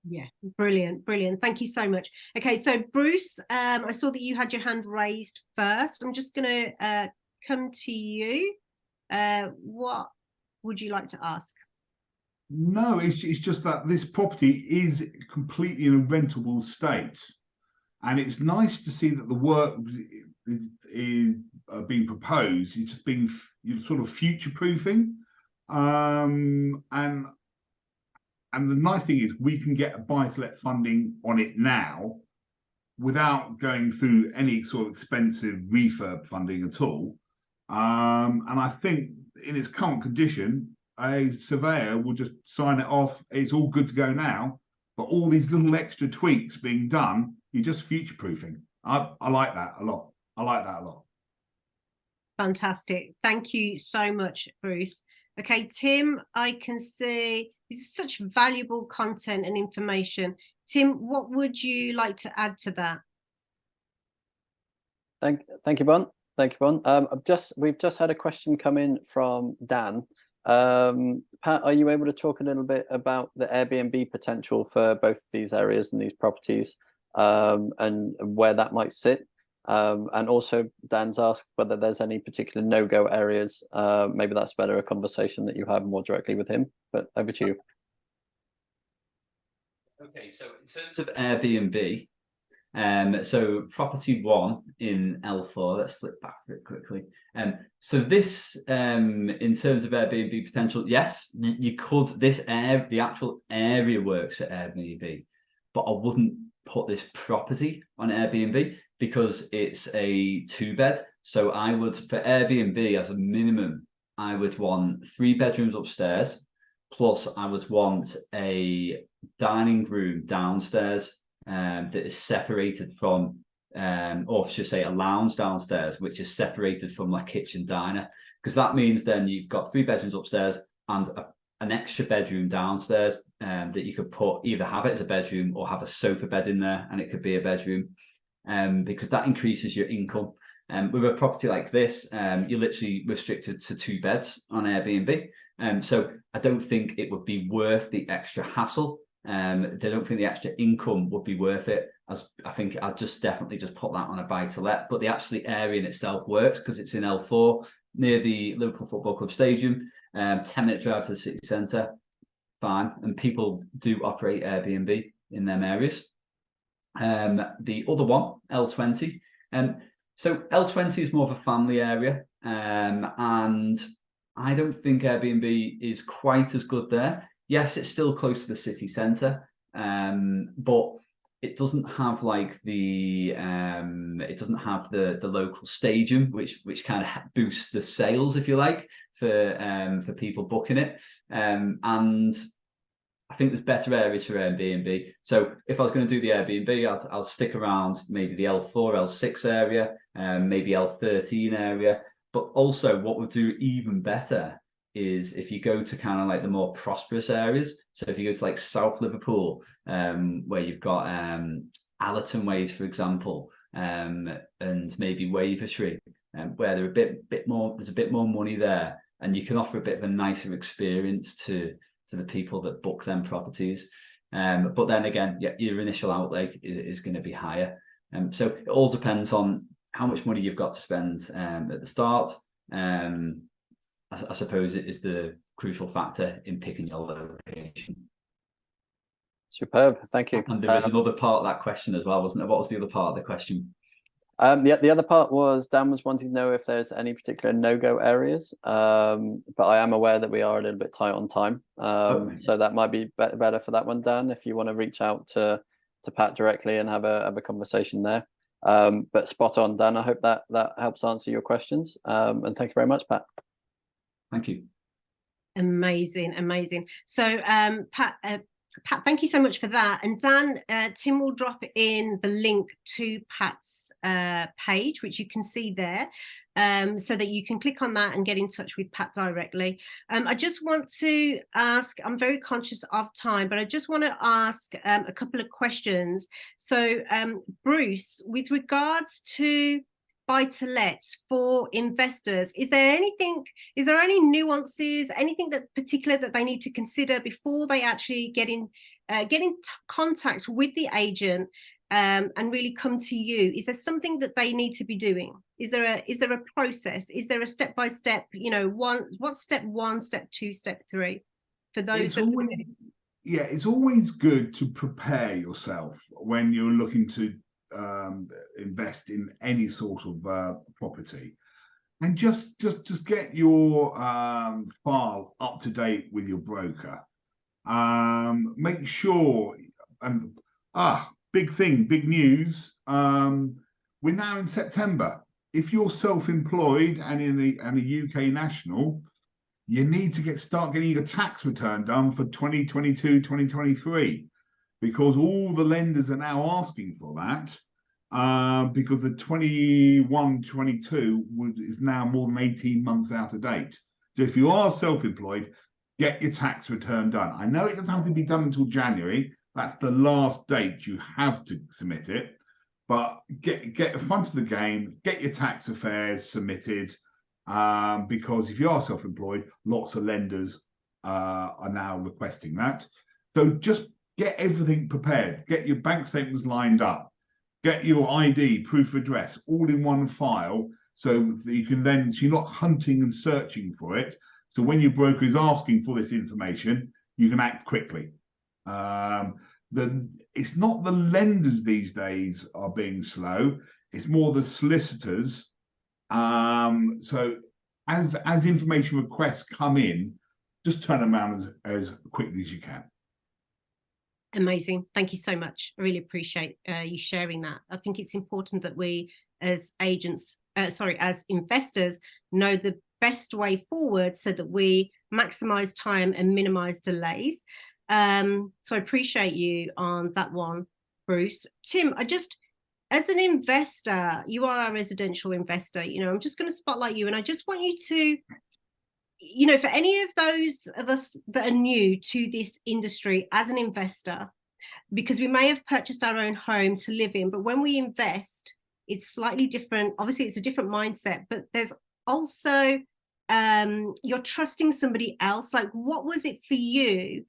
Yeah, brilliant. Thank you so much. Okay, so Bruce, I saw that you had your hand raised first. I'm just going to come to you. What would you like to ask? No, it's just that this property is completely in a rentable state, and it's nice to see that the work is being proposed. It's just being sort of future proofing, and the nice thing is we can get a buy-to-let funding on it now without going through any sort of expensive refurb funding at all. And I think in its current condition, a surveyor will just sign it off. It's all good to go now. But all these little extra tweaks being done, you're just future-proofing. I like that a lot. Fantastic. Thank you so much, Bruce. Okay, Tim, I can see this is such valuable content and information. Tim, what would you like to add to that? Thank you, Bon. We've just had a question come in from Dan. Pat, are you able to talk a little bit about the Airbnb potential for both of these areas and these properties, and where that might sit? And also Dan's asked whether there's any particular no-go areas. Maybe that's better a conversation that you have more directly with him, but over to you. Okay, so in terms of Airbnb, so property 1 in L4, let's flip back to it quickly. So this, in terms of Airbnb potential, yes, you could, the actual area works for Airbnb, but I wouldn't put this property on Airbnb because it's a 2-bed. So I would, for Airbnb as a minimum, I would want 3 bedrooms upstairs, plus I would want a dining room downstairs that is separated from, or should I say a lounge downstairs, which is separated from like kitchen diner, because that means then you've got 3 bedrooms upstairs and an extra bedroom downstairs that you could either have it as a bedroom or have a sofa bed in there, and it could be a bedroom, because that increases your income. With a property like this, you're literally restricted to 2 beds on Airbnb. So I don't think it would be worth the extra hassle. I don't think the extra income would be worth it. As I think I'd definitely put that on a buy to let. But the actually area in itself works because it's in L4 near the Liverpool Football Club Stadium, 10-minute drive to the city centre, fine. And people do operate Airbnb in them areas. The other one, L20. So L20 is more of a family area, and I don't think Airbnb is quite as good there. Yes, it's still close to the city centre, but it doesn't have like the local stadium, which kind of boosts the sales, if you like, for people booking it, and I think there's better areas for Airbnb. So if I was going to do the Airbnb, I'll stick around maybe the L4, L6 area, maybe L13 area. But also what would do even better is if you go to kind of like the more prosperous areas. So if you go to like South Liverpool, where you've got Allerton Ways, for example, and maybe Wavertree, where they're there's a bit more money there, and you can offer a bit of a nicer experience to the people that book them properties. But then again, your initial outlay is going to be higher. So it all depends on how much money you've got to spend at the start. I suppose it is the crucial factor in picking your location. Superb, thank you. And there was another part of that question as well, wasn't there? What was the other part of the question? The other part was Dan was wanting to know if there's any particular no-go areas, but I am aware that we are a little bit tight on time, so that might be better for that one, Dan, if you want to reach out to Pat directly and have a conversation there. But spot on, Dan. I hope that helps answer your questions, and thank you very much, Pat. Thank you. Amazing. So Pat, thank you so much for that. And Dan, Tim will drop in the link to Pat's page, which you can see there, so that you can click on that and get in touch with Pat directly. I just want to ask, I'm very conscious of time, but I just want to ask a couple of questions. So Bruce, with regards to buy-to-lets for investors, is there any nuances, anything that particular that they need to consider before they actually get in contact with the agent and really come to you? Is there something that they need to be doing? Is there a process? Is there a step-by-step, what's step 1, step 2, step 3 for those it's always good to prepare yourself when you're looking to invest in any sort of property, and just get your file up to date with your broker. Make sure, and big news, we're now in September. If you're self-employed and a UK national, you need to start getting your tax return done for 2022, 2023. Because all the lenders are now asking for that, because the 21-22 is now more than 18 months out of date. So if you are self-employed, get your tax return done. I know it doesn't have to be done until January. That's the last date you have to submit it. But get the front of the game, get your tax affairs submitted, because if you are self-employed, lots of lenders are now requesting that. So just get everything prepared. Get your bank statements lined up. Get your ID, proof of address, all in one file, so that you can then, so you're not hunting and searching for it. So when your broker is asking for this information, you can act quickly. It's not the lenders these days are being slow. It's more the solicitors. So as information requests come in, just turn them around as quickly as you can. Amazing. Thank you so much. I really appreciate you sharing that. I think it's important that we as as investors know the best way forward so that we maximize time and minimize delays. So I appreciate you on that one, Bruce. Tim, as an investor, you are a residential investor, I'm just going to spotlight you, and I just want you to you know, for any of those of us that are new to this industry as an investor, because we may have purchased our own home to live in, but when we invest, it's slightly different. Obviously, it's a different mindset, but there's also you're trusting somebody else. Like, what was it for you?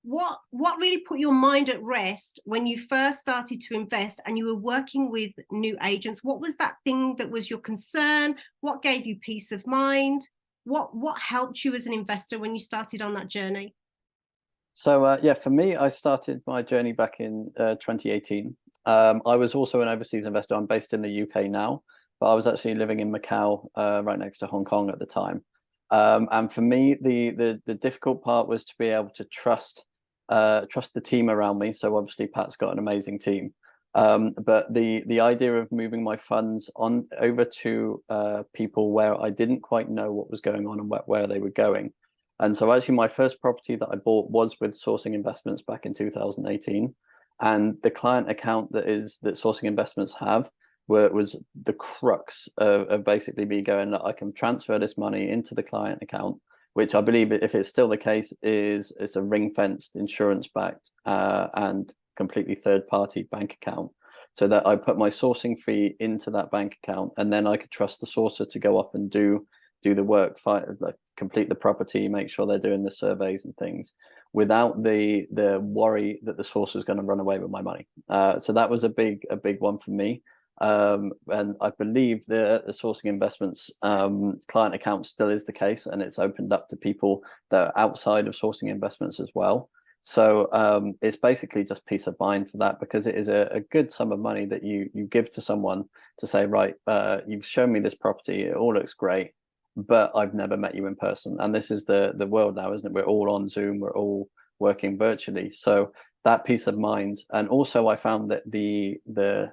What really put your mind at rest when you first started to invest and you were working with new agents? What was that thing that was your concern? What gave you peace of mind? What helped you as an investor when you started on that journey? So yeah, for me, I started my journey back in 2018. I was also an overseas investor. I'm based in the UK now, but I was actually living in Macau, right next to Hong Kong at the time. And for me, the difficult part was to be able to trust the team around me. So obviously, Pat's got an amazing team. But the idea of moving my funds on over to people where I didn't quite know what was going on and where they were going. And so actually my first property that I bought was with Sourcing Investments back in 2018. And the client account that Sourcing Investments have was the crux of basically me going, I can transfer this money into the client account, which I believe, if it's still the case, is it's a ring-fenced, insurance-backed and completely third-party bank account, so that I put my sourcing fee into that bank account, and then I could trust the sourcer to go off and do the work, complete the property, make sure they're doing the surveys and things, without the worry that the sourcer is going to run away with my money. So that was a big one for me. And I believe the Sourcing Investments client account still is the case, and it's opened up to people that are outside of Sourcing Investments as well. So it's basically just peace of mind for that, because it is a good sum of money that you give to someone to say, right, you've shown me this property, it all looks great, but I've never met you in person. And this is the world now, isn't it? We're all on Zoom, we're all working virtually. So that peace of mind. And also I found that the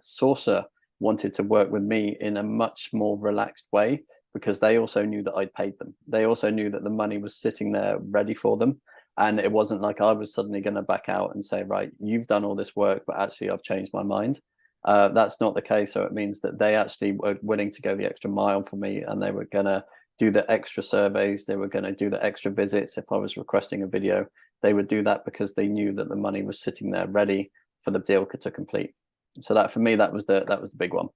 sourcer wanted to work with me in a much more relaxed way, because they also knew that I'd paid them. They also knew that the money was sitting there ready for them. And it wasn't like I was suddenly going to back out and say, right, you've done all this work, but actually I've changed my mind. That's not the case. So it means that they actually were willing to go the extra mile for me, and they were going to do the extra surveys. They were going to do the extra visits. If I was requesting a video, they would do that because they knew that the money was sitting there ready for the deal to complete. So that, for me, that was the big one.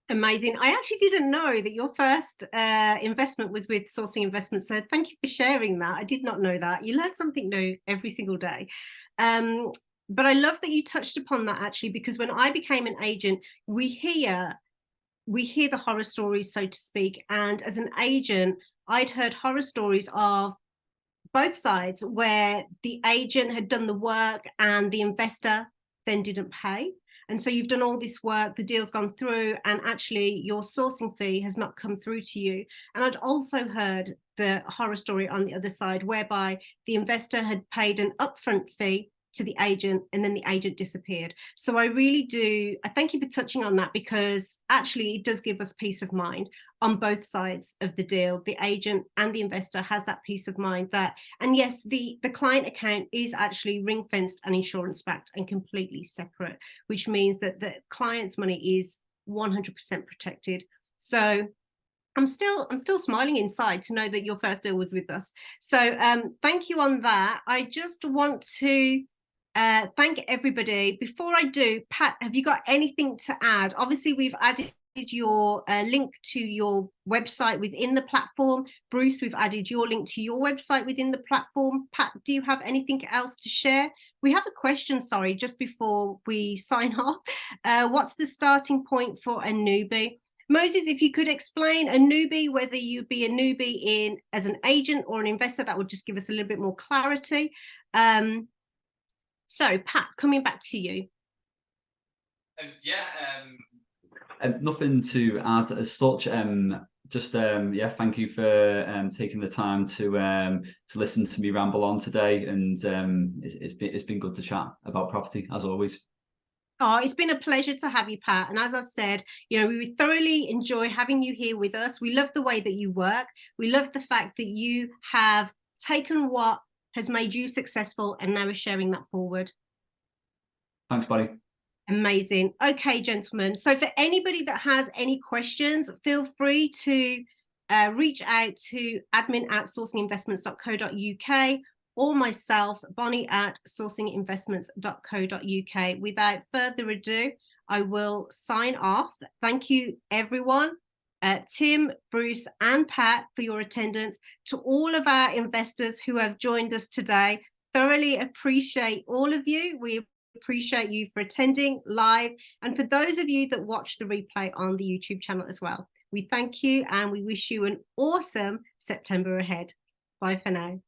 Amazing. I actually didn't know that your first investment was with Sourcing Investments. So thank you for sharing that. I did not know that. You learn something new every single day. But I love that you touched upon that, actually, because when I became an agent, we hear the horror stories, so to speak. And as an agent, I'd heard horror stories of both sides, where the agent had done the work and the investor then didn't pay. And so you've done all this work, the deal's gone through, and actually your sourcing fee has not come through to you. And I'd also heard the horror story on the other side, whereby the investor had paid an upfront fee to the agent, and then the agent disappeared. So I thank you for touching on that, because actually it does give us peace of mind on both sides of the deal. The agent and the investor has that peace of mind that, and yes, the client account is actually ring fenced and insurance backed and completely separate, which means that the client's money is 100% protected. So I'm still smiling inside to know that your first deal was with us. So thank you on that. I just want to thank everybody. Before I do, Pat, have you got anything to add? Obviously, we've added your link to your website within the platform. Bruce, we've added your link to your website within the platform. Pat, do you have anything else to share? We have a question, sorry, just before we sign off. What's the starting point for a newbie? Moses, if you could explain a newbie, whether you be a newbie as an agent or an investor, that would just give us a little bit more clarity. So, Pat, coming back to you. Nothing to add as such. Yeah, thank you for taking the time to listen to me ramble on today, and it's been good to chat about property as always. Oh, it's been a pleasure to have you, Pat. And as I've said, we thoroughly enjoy having you here with us. We love the way that you work. We love the fact that you have taken what has made you successful and now is sharing that forward. Thanks, buddy. Amazing. Okay, gentlemen. So for anybody that has any questions, feel free to reach out to admin@sourcinginvestments.co.uk or myself, Bonnie @sourcinginvestments.co.uk. Without further ado, I will sign off. Thank you, everyone. Tim, Bruce, and Pat for your attendance. To all of our investors who have joined us today, thoroughly appreciate all of you. We appreciate you for attending live, and for those of you that watch the replay on the YouTube channel as well. We thank you and we wish you an awesome September ahead. Bye for now.